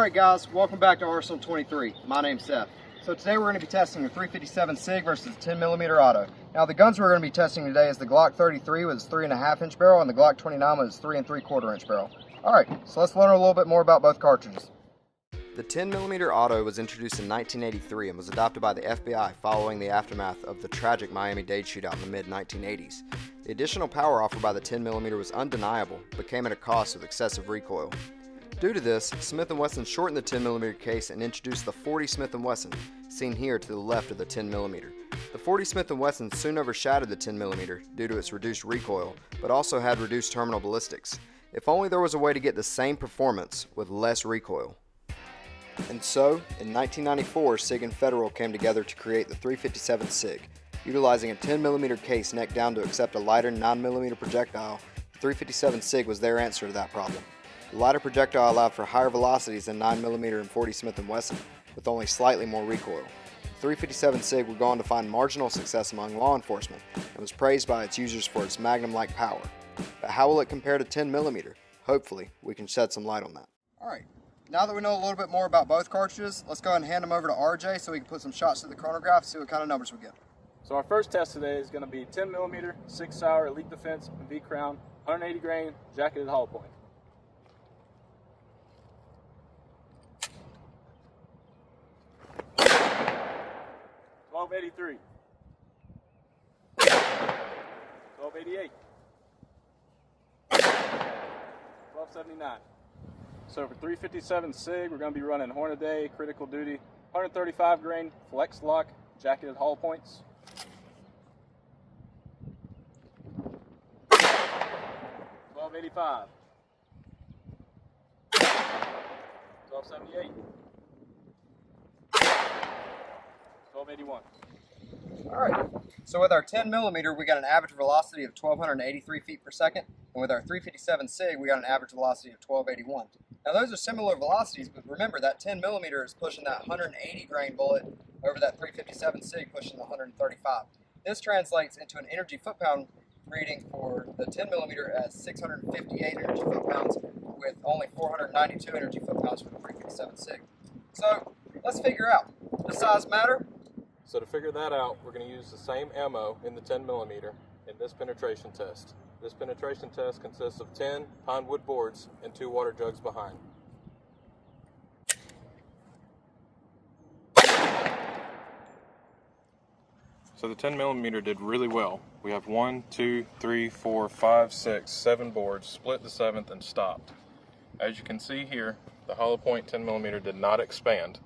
Alright guys, welcome back to Arsenal 23. My name's Seth. So today we're going to be testing the 357 SIG versus 10mm auto. Now the guns we're going to be testing today is the Glock 33 with its 3.5 inch barrel and the Glock 29 with its 3 3/4 inch barrel. Alright, so let's learn a little bit more about both cartridges. The 10mm auto was introduced in 1983 and was adopted by the FBI following the aftermath of the tragic Miami-Dade shootout in the mid-1980s. The additional power offered by the 10mm was undeniable, but came at a cost with excessive recoil. Due to this, Smith & Wesson shortened the 10mm case and introduced the 40 Smith & Wesson, seen here to the left of the 10mm. The 40 Smith & Wesson soon overshadowed the 10mm due to its reduced recoil, but also had reduced terminal ballistics. If only there was a way to get the same performance with less recoil. And so, in 1994, SIG and Federal came together to create the 357 SIG. Utilizing a 10mm case neck down to accept a lighter 9mm projectile, the 357 SIG was their answer to that problem. The lighter projectile allowed for higher velocities than 9mm and 40 Smith & Wesson, with only slightly more recoil. The 357 SIG would go on to find marginal success among law enforcement, and was praised by its users for its magnum-like power. But how will it compare to 10mm? Hopefully, we can shed some light on that. Alright, now that we know a little bit more about both cartridges, let's go ahead and hand them over to RJ so we can put some shots to the chronograph, see what kind of numbers we get. So our first test today is going to be 10mm, 6-hour, Elite Defense, and V-Crown, 180 grain, jacketed hollow point. $12.83, $12.88, $12.79. So for 357 SIG, we're going to be running Hornaday, critical duty, 135 grain, flex lock, jacketed hollow points. $12.85, $12.78. $12.81. Alright, so with our 10mm we got an average velocity of 1,283 feet per second, and with our 357 SIG we got an average velocity of 1,281. Now those are similar velocities, but remember that 10mm is pushing that 180 grain bullet over that 357 SIG pushing the 135. This translates into an energy foot-pound reading for the 10mm as 658 energy foot-pounds with only 492 energy foot-pounds for the 357 SIG. So let's figure out, does size matter? So to figure that out, we're going to use the same ammo in the 10mm in this penetration test. This penetration test consists of 10 pine wood boards and 2 water jugs behind. So the 10mm did really well. We have 1, 2, 3, 4, 5, 6, 7 boards, split the 7th and stopped. As you can see here, the hollow point 10mm did not expand.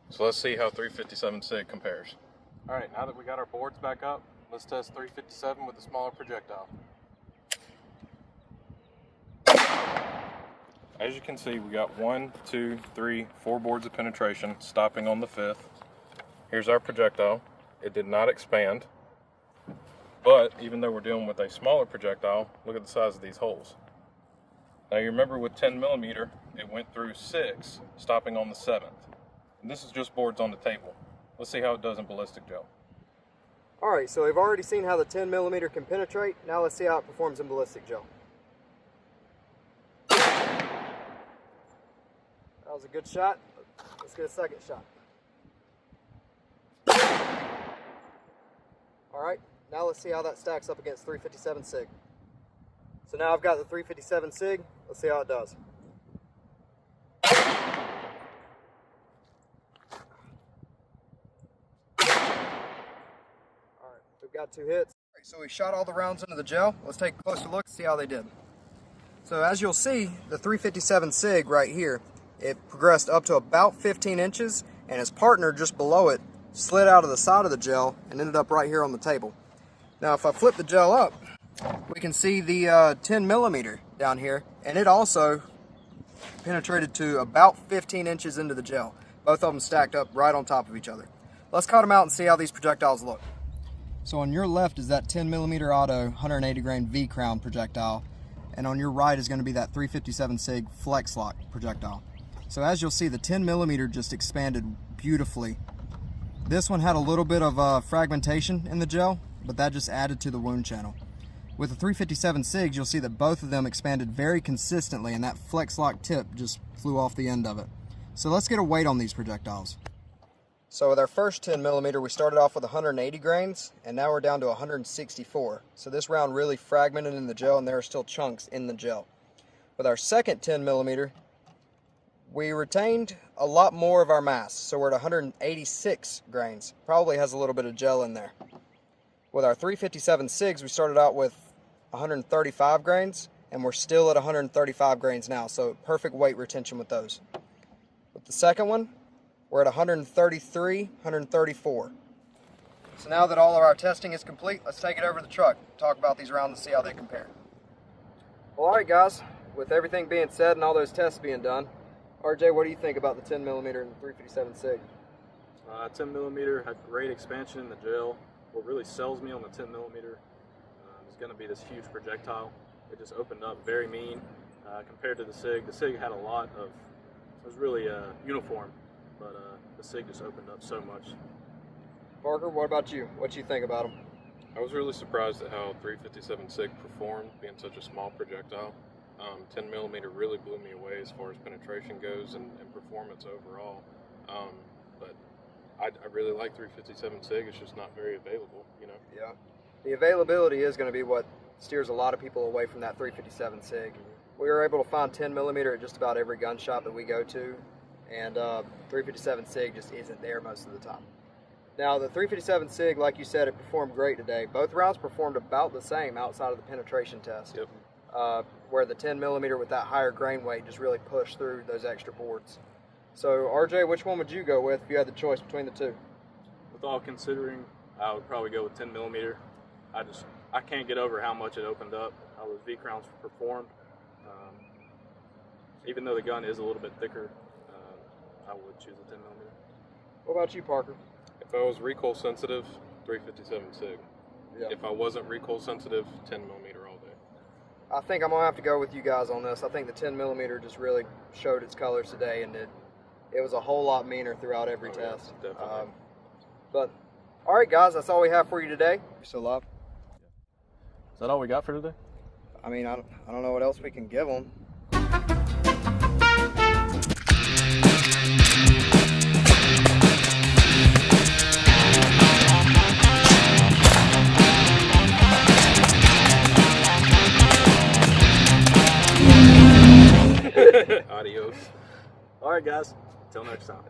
So let's see how 357 SIG compares. Alright, now that we got our boards back up, let's test 357 with a smaller projectile. As you can see, we got 1, 2, 3, 4 boards of penetration, stopping on the 5th. Here's our projectile. It did not expand, but even though we're dealing with a smaller projectile, look at the size of these holes. Now you remember with 10mm, it went through 6, stopping on the 7th. And this is just boards on the table. Let's see how it does in ballistic gel. Alright, so we've already seen how the 10mm can penetrate. Now let's see how it performs in ballistic gel. That was a good shot. Let's get a second shot. Alright, now let's see how that stacks up against 357 SIG. So now I've got the 357 SIG. Let's see how it does. We've got 2 hits. Right, so we shot all the rounds into the gel. Let's take a closer look and see how they did. So as you'll see, the 357 SIG right here, it progressed up to about 15 inches, and its partner just below it slid out of the side of the gel and ended up right here on the table. Now if I flip the gel up, we can see the 10mm down here, and it also penetrated to about 15 inches into the gel. Both of them stacked up right on top of each other. Let's cut them out and see how these projectiles look. So on your left is that 10mm auto 180 grain V-Crown projectile, and on your right is going to be that 357 SIG flex lock projectile. So as you'll see, the 10mm just expanded beautifully. This one had a little bit of fragmentation in the gel, but that just added to the wound channel. With the 357 SIGs, you'll see that both of them expanded very consistently, and that flex lock tip just flew off the end of it. So let's get a weight on these projectiles. So with our first 10 millimeter, we started off with 180 grains, and now we're down to 164. So this round really fragmented in the gel, and there are still chunks in the gel. With our second 10 millimeter, we retained a lot more of our mass, so we're at 186 grains. Probably has a little bit of gel in there. With our 357 SIGs, we started out with 135 grains, and we're still at 135 grains now, so perfect weight retention with those. With the second one, we're at 133, 134. So now that all of our testing is complete, let's take it over to the truck, talk about these rounds and see how they compare. Well, all right, guys, with everything being said and all those tests being done, RJ, what do you think about the 10 millimeter and the 357 SIG? 10 millimeter had great expansion in the gel. What really sells me on the 10 millimeter is going to be this huge projectile. It just opened up very mean compared to the SIG. The SIG had a lot of, it was really uniform, but the SIG just opened up so much. Parker, what about you? What you think about them? I was really surprised at how 357 SIG performed, being such a small projectile. 10 millimeter really blew me away as far as penetration goes and performance overall. But I really like 357 SIG. It's just not very available, you know. Yeah, the availability is going to be what steers a lot of people away from that 357 SIG. We were able to find 10 millimeter at just about every gun shop that we go to, and 357 SIG just isn't there most of the time. Now the 357 SIG, like you said, it performed great today. Both rounds performed about the same outside of the penetration test. Yep. Where the 10 millimeter with that higher grain weight just really pushed through those extra boards. So RJ, which one would you go with if you had the choice between the two? With all considering, I would probably go with 10 millimeter. I can't get over how much it opened up, how those V-crowns performed. Even though the gun is a little bit thicker, I would choose a 10 millimeter. What about you, Parker? If I was recoil sensitive, 357 SIG. Yeah. If I wasn't recoil sensitive, 10 millimeter all day. I think I'm going to have to go with you guys on this. I think the 10 millimeter just really showed its colors today, and it was a whole lot meaner throughout every test. Yeah, definitely. But, all right, guys, that's all we have for you today. You still live? Is that all we got for today? I mean, I don't know what else we can give them. Adios. All right, guys. Until next time.